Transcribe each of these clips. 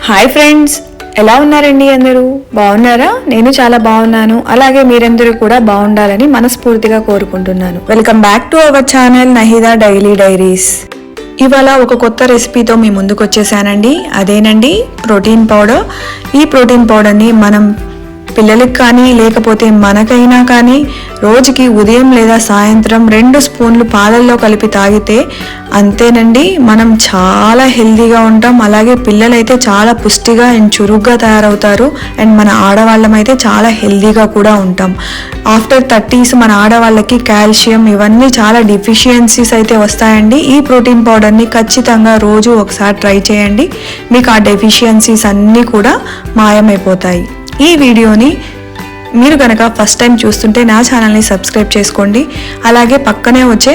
Hi friends, ఎలా ఉన్నారండి? అందరూ బాగున్నారా? నేను చాలా బాగున్నాను. అలాగే మీరందరూ కూడా బాగుండాలని మనస్ఫూర్తిగా కోరుకుంటున్నాను. Welcome back to our channel Nahida daily diaries. ఇవాళ ఒక కొత్త రెసిపీతో మీ ముందుకు వచ్చేసానండి. అదేనండి ప్రోటీన్ పౌడర్. ఈ ప్రోటీన్ పౌడర్ని మనం పిల్లలకి కానీ లేకపోతే మనకైనా కానీ రోజుకి ఉదయం లేదా సాయంత్రం 2 స్పూన్లు పాలల్లో కలిపి తాగితే అంతేనండి, మనం చాలా హెల్తీగా ఉంటాం. అలాగే పిల్లలైతే చాలా పుష్టిగా అండ్ చురుగ్గా తయారవుతారు. అండ్ మన ఆడవాళ్ళమైతే చాలా హెల్తీగా కూడా ఉంటాం. ఆఫ్టర్ 30s మన ఆడవాళ్ళకి కాల్షియం ఇవన్నీ చాలా డిఫిషియన్సీస్ అయితే వస్తాయండి. ఈ ప్రోటీన్ పౌడర్ని ఖచ్చితంగా రోజు ఒకసారి ట్రై చేయండి. మీకు ఆ డెఫిషియన్సీస్ అన్నీ కూడా మాయమైపోతాయి. ఈ వీడియోని మీరు కనుక ఫస్ట్ టైం చూస్తుంటే నా ఛానల్ని సబ్స్క్రైబ్ చేసుకోండి. అలాగే పక్కనే వచ్చే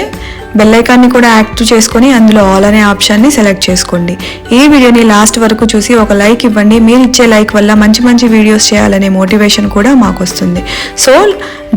బెల్ ఐకాన్ని కూడా యాక్టివ్ చేసుకొని అందులో ఆల్ అనే ఆప్షన్ని సెలెక్ట్ చేసుకోండి. ఈ వీడియోని లాస్ట్ వరకు చూసి ఒక లైక్ ఇవ్వండి. మీరు ఇచ్చే లైక్ వల్ల మంచి మంచి వీడియోస్ చేయాలనే మోటివేషన్ కూడా మాకు వస్తుంది. So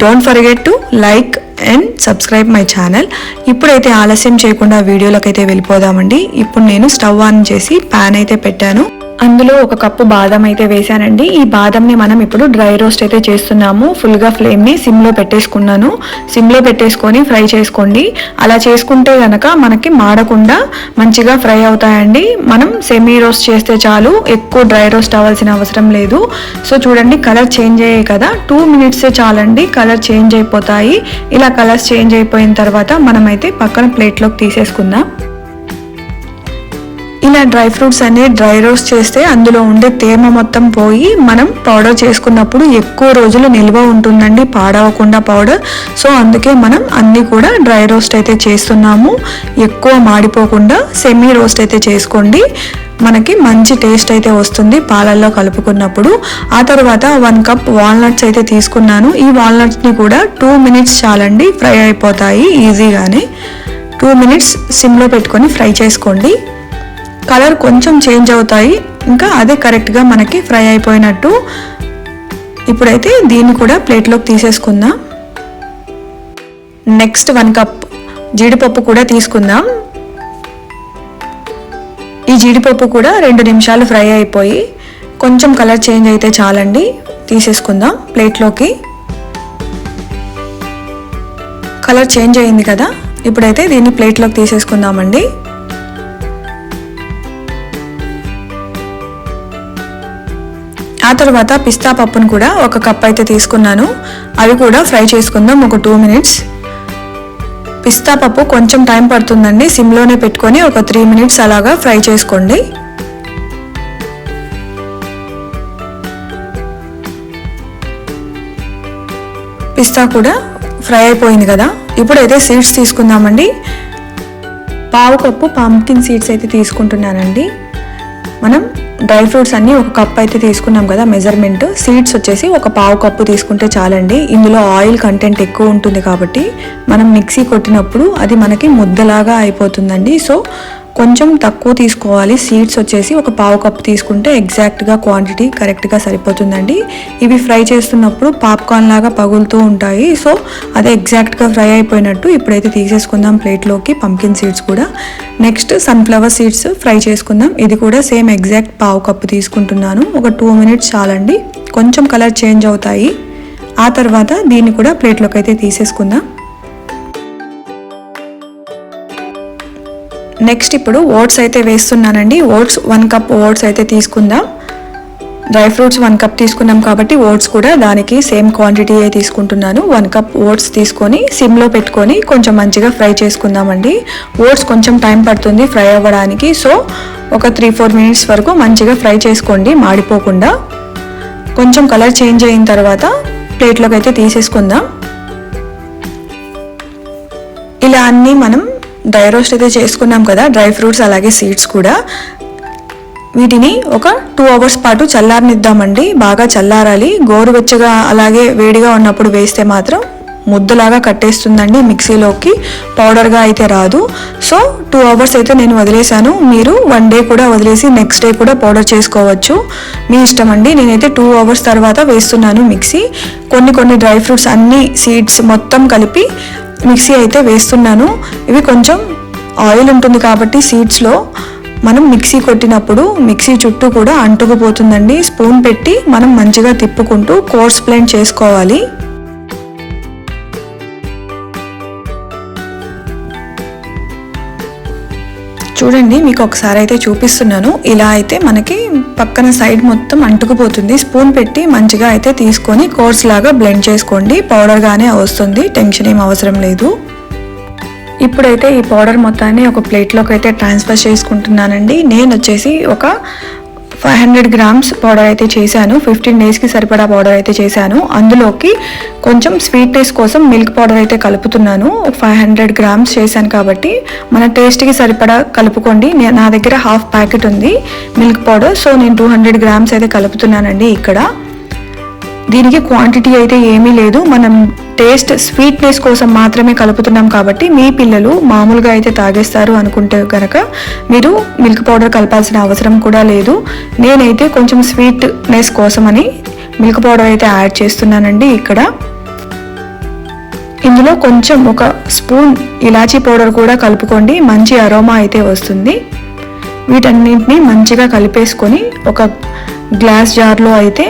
don't forget to like and subscribe my channel. ఇప్పుడైతే ఆలస్యం చేయకుండా వీడియోలోకి అయితే వెళ్ళిపోదామండి. ఇప్పుడు నేను స్టవ్ ఆన్ చేసి ప్యాన్ అయితే పెట్టాను. అందులో 1 కప్పు బాదం అయితే వేసానండి. ఈ బాదంని మనం ఇప్పుడు డ్రై రోస్ట్ అయితే చేస్తున్నాము. ఫుల్గా ఫ్లేమ్ని సిమ్లో పెట్టేసుకున్నాను. సిమ్లో పెట్టేసుకొని ఫ్రై చేసుకోండి. అలా చేసుకుంటే కనుక మనకి మాడకుండా మంచిగా ఫ్రై అవుతాయండి. మనం సెమీ రోస్ట్ చేస్తే చాలు, ఎక్కువ డ్రై రోస్ట్ అవ్వాల్సిన అవసరం లేదు. సో చూడండి, కలర్ చేంజ్ అయ్యాయి కదా, 2 మినిట్సే చాలండి కలర్ చేంజ్ అయిపోతాయి. ఇలా కలర్స్ చేంజ్ అయిపోయిన తర్వాత మనమైతే పక్కన ప్లేట్లోకి తీసేసుకుందాం. ఇలా డ్రై ఫ్రూట్స్ అన్ని డ్రై రోస్ట్ చేస్తే అందులో ఉండే తేమ మొత్తం పోయి మనం పౌడర్ చేసుకున్నప్పుడు ఎక్కువ రోజులు నిల్వ ఉంటుందండి, పాడవకుండా పౌడర్. సో అందుకే మనం అన్నీ కూడా డ్రై రోస్ట్ అయితే చేస్తున్నాము. ఎక్కువ మాడిపోకుండా సెమీ రోస్ట్ అయితే చేసుకోండి. మనకి మంచి టేస్ట్ అయితే వస్తుంది పాలల్లో కలుపుకున్నప్పుడు. ఆ తర్వాత 1 కప్ వాల్నట్స్ అయితే తీసుకున్నాను. ఈ వాల్నట్స్ని కూడా 2 మినిట్స్ చాలండి, ఫ్రై అయిపోతాయి ఈజీగానే. 2 మినిట్స్ సిమ్లో పెట్టుకొని ఫ్రై చేసుకోండి. కలర్ కొంచెం చేంజ్ అవుతాయి, ఇంకా అదే కరెక్ట్గా మనకి ఫ్రై అయిపోయినట్టు. ఇప్పుడైతే దీన్ని కూడా ప్లేట్లోకి తీసేసుకుందాం. నెక్స్ట్ 1 కప్ జీడిపప్పు కూడా తీసుకుందాం. ఈ జీడిపప్పు కూడా 2 నిమిషాలు ఫ్రై అయిపోయి కొంచెం కలర్ చేంజ్ అయితే చాలండి, తీసేసుకుందాం ప్లేట్లోకి. కలర్ చేంజ్ అయింది కదా, ఇప్పుడైతే దీన్ని ప్లేట్లోకి తీసేసుకుందామండి. ఆ తర్వాత పిస్తా పప్పును కూడా 1 కప్ అయితే తీసుకున్నాను. అవి కూడా ఫ్రై చేసుకుందాం ఒక 2 మినిట్స్. పిస్తా పప్పు కొంచెం టైం పడుతుందండి, సిమ్లోనే పెట్టుకొని ఒక 3 మినిట్స్ అలాగా ఫ్రై చేసుకోండి. పిస్తా కూడా ఫ్రై అయిపోయింది కదా, ఇప్పుడైతే సీడ్స్ తీసుకుందామండి. 1/2 కప్పు పంకిన్ సీడ్స్ అయితే తీసుకుంటున్నానండి. మనం డ్రై ఫ్రూట్స్ అన్నీ 1 కప్ అయితే తీసుకున్నాం కదా మెజర్మెంట్. సీడ్స్ వచ్చేసి 1/2 కప్పు తీసుకుంటే చాలండి. ఇందులో ఆయిల్ కంటెంట్ ఎక్కువ ఉంటుంది కాబట్టి మనం మిక్సీ కొట్టినప్పుడు అది మనకి ముద్దలాగా అయిపోతుందండి. సో కొంచెం తక్కువ తీసుకోవాలి. సీడ్స్ వచ్చేసి 1/2 కప్పు తీసుకుంటే ఎగ్జాక్ట్గా క్వాంటిటీ కరెక్ట్గా సరిపోతుందండి. ఇవి ఫ్రై చేస్తున్నప్పుడు పాప్కార్న్ లాగా పగులుతూ ఉంటాయి. సో అదే ఎగ్జాక్ట్గా ఫ్రై అయిపోయినట్టు. ఇప్పుడైతే తీసేసుకుందాం ప్లేట్లోకి పంకిన్ సీడ్స్ కూడా. నెక్స్ట్ సన్ఫ్లవర్ సీడ్స్ ఫ్రై చేసుకుందాం. ఇది కూడా సేమ్ ఎగ్జాక్ట్ 1/2 కప్పు తీసుకుంటున్నాను. ఒక 2 మినిట్స్ చాలండి, కొంచెం కలర్ చేంజ్ అవుతాయి. ఆ తర్వాత దీన్ని కూడా ప్లేట్లోకి అయితే తీసేసుకుందాం. నెక్స్ట్ ఇప్పుడు ఓట్స్ అయితే వేస్తున్నానండి. ఓట్స్ 1 కప్ ఓట్స్ అయితే తీసుకుందాం. డ్రై ఫ్రూట్స్ 1 కప్ తీసుకున్నాం కాబట్టి ఓట్స్ కూడా దానికి సేమ్ క్వాంటిటీ తీసుకుంటున్నాను. 1 కప్ ఓట్స్ తీసుకొని సిమ్లో పెట్టుకొని కొంచెం మంచిగా ఫ్రై చేసుకుందామండి. ఓట్స్ కొంచెం టైం పడుతుంది ఫ్రై అవ్వడానికి. సో ఒక 3-4 మినిట్స్ వరకు మంచిగా ఫ్రై చేసుకోండి, మాడిపోకుండా. కొంచెం కలర్ చేంజ్ అయిన తర్వాత ప్లేట్లోకి అయితే తీసేసుకుందాం. ఇలా అన్నీ మనం డ్రై రోస్ట్ అయితే చేసుకున్నాం కదా, డ్రై ఫ్రూట్స్ అలాగే సీడ్స్ కూడా. వీటిని ఒక 2 అవర్స్ పాటు చల్లారనిద్దామండి. బాగా చల్లారాలి. గోరువెచ్చగా అలాగే వేడిగా ఉన్నప్పుడు వేస్తే మాత్రం ముద్దలాగా కట్టేస్తుందండి మిక్సీలోకి, పౌడర్గా అయితే రాదు. సో 2 అవర్స్ అయితే నేను వదిలేసాను. మీరు 1 డే కూడా వదిలేసి నెక్స్ట్ డే కూడా పౌడర్ చేసుకోవచ్చు, మీ ఇష్టం అండి. నేనైతే 2 అవర్స్ తర్వాత వేస్తున్నాను మిక్సీ. కొన్ని డ్రై ఫ్రూట్స్ అన్ని సీడ్స్ మొత్తం కలిపి మిక్సీ అయితే వేస్తున్నాను. ఇవి కొంచెం ఆయిల్ ఉంటుంది కాబట్టి సీడ్స్లో మనం మిక్సీ కొట్టినప్పుడు మిక్సీ చుట్టూ కూడా అంటుకుపోతుందండి. స్పూన్ పెట్టి మనం మంచిగా తిప్పుకుంటూ కోర్స్ బ్లెండ్ చేసుకోవాలి. చూడండి, మీకు ఒకసారి అయితే చూపిస్తున్నాను. ఇలా అయితే మనకి పక్కన సైడ్ మొత్తం అంటుకుపోతుంది. స్పూన్ పెట్టి మంచిగా అయితే తీసుకొని కోర్స్ లాగా బ్లెండ్ చేసుకోండి. పౌడర్గానే వస్తుంది, టెన్షన్ ఏం అవసరం లేదు. ఇప్పుడైతే ఈ పౌడర్ మొత్తాన్ని ఒక ప్లేట్లోకి అయితే ట్రాన్స్ఫర్ చేసుకుంటున్నానండి. నేను వచ్చేసి ఒక 500 grams పౌడర్ అయితే చేశాను. 15 daysకి సరిపడా పౌడర్ అయితే చేశాను. అందులోకి కొంచెం స్వీట్నెస్ కోసం మిల్క్ పౌడర్ అయితే కలుపుతున్నాను. 500 grams చేశాను కాబట్టి మన టేస్ట్కి సరిపడా కలుపుకోండి. నా దగ్గర హాఫ్ ప్యాకెట్ ఉంది మిల్క్ పౌడర్, సో నేను 200 grams అయితే కలుపుతున్నానండి. ఇక్కడ దీనికి క్వాంటిటీ అయితే ఏమీ లేదు, మనం టేస్ట్ స్వీట్నెస్ కోసం మాత్రమే కలుపుతున్నాం కాబట్టి మీ పిల్లలు మామూలుగా అయితే తాగేస్తారు అనుకుంటే కనుక మీరు మిల్క్ పౌడర్ కలపాల్సిన అవసరం కూడా లేదు. నేనైతే కొంచెం స్వీట్నెస్ కోసమని మిల్క్ పౌడర్ అయితే యాడ్ చేస్తున్నానండి. ఇక్కడ ఇందులో కొంచెం ఒక స్పూన్ ఇలాచీ పౌడర్ కూడా కలుపుకోండి, మంచి అరోమా అయితే వస్తుంది. వీటన్నింటినీ మంచిగా కలిపేసుకొని ఒక గ్లాస్ జార్లో అయితే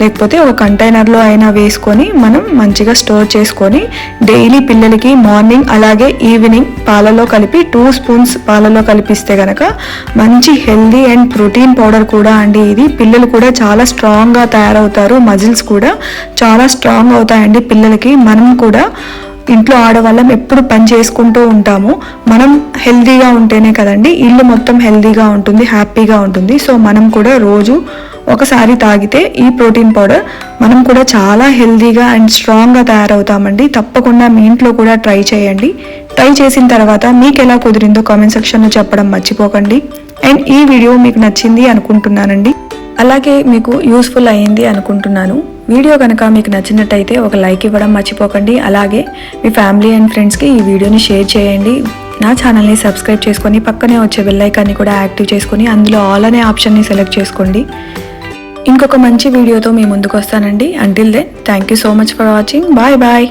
లేకపోతే ఒక కంటైనర్లో అయినా వేసుకొని మనం మంచిగా స్టోర్ చేసుకొని డైలీ పిల్లలకి మార్నింగ్ అలాగే ఈవినింగ్ పాలలో కలిపి 2 spoons పాలలో కలిపిస్తే కనుక మంచి హెల్దీ అండ్ ప్రోటీన్ పౌడర్ కూడా అండి. ఇది పిల్లలు కూడా చాలా స్ట్రాంగ్గా తయారవుతారు, మజిల్స్ కూడా చాలా స్ట్రాంగ్ అవుతాయండి పిల్లలకి. మనం కూడా ఇంట్లో ఆడవాళ్ళం ఎప్పుడు పని చేసుకుంటూ ఉంటాము, మనం హెల్దీగా ఉంటేనే కదండి ఇల్లు మొత్తం హెల్దీగా ఉంటుంది, హ్యాపీగా ఉంటుంది. సో మనం కూడా రోజు ఒకసారి తాగితే ఈ ప్రోటీన్ పౌడర్ మనం కూడా చాలా హెల్దీగా అండ్ స్ట్రాంగ్గా తయారవుతామండి. తప్పకుండా మీ ఇంట్లో కూడా ట్రై చేయండి. ట్రై చేసిన తర్వాత మీకు ఎలా కుదిరిందో కామెంట్ సెక్షన్లో చెప్పడం మర్చిపోకండి. అండ్ ఈ వీడియో మీకు నచ్చింది అనుకుంటున్నానండి, అలాగే మీకు యూస్ఫుల్ అయ్యింది అనుకుంటున్నాను. వీడియో కనుక మీకు నచ్చినట్టయితే ఒక లైక్ ఇవ్వడం మర్చిపోకండి. అలాగే మీ ఫ్యామిలీ అండ్ ఫ్రెండ్స్కి ఈ వీడియోని షేర్ చేయండి. నా ఛానల్ని సబ్స్క్రైబ్ చేసుకొని పక్కనే వచ్చే బెల్ ఐకాన్ని కూడా యాక్టివ్ చేసుకొని అందులో ఆల్ అనే ఆప్షన్ని సెలెక్ట్ చేసుకోండి. ఇంకొక మంచి వీడియోతో మీ ముందుకు వస్తానండి. Until then thank you so much for watching. Bye bye.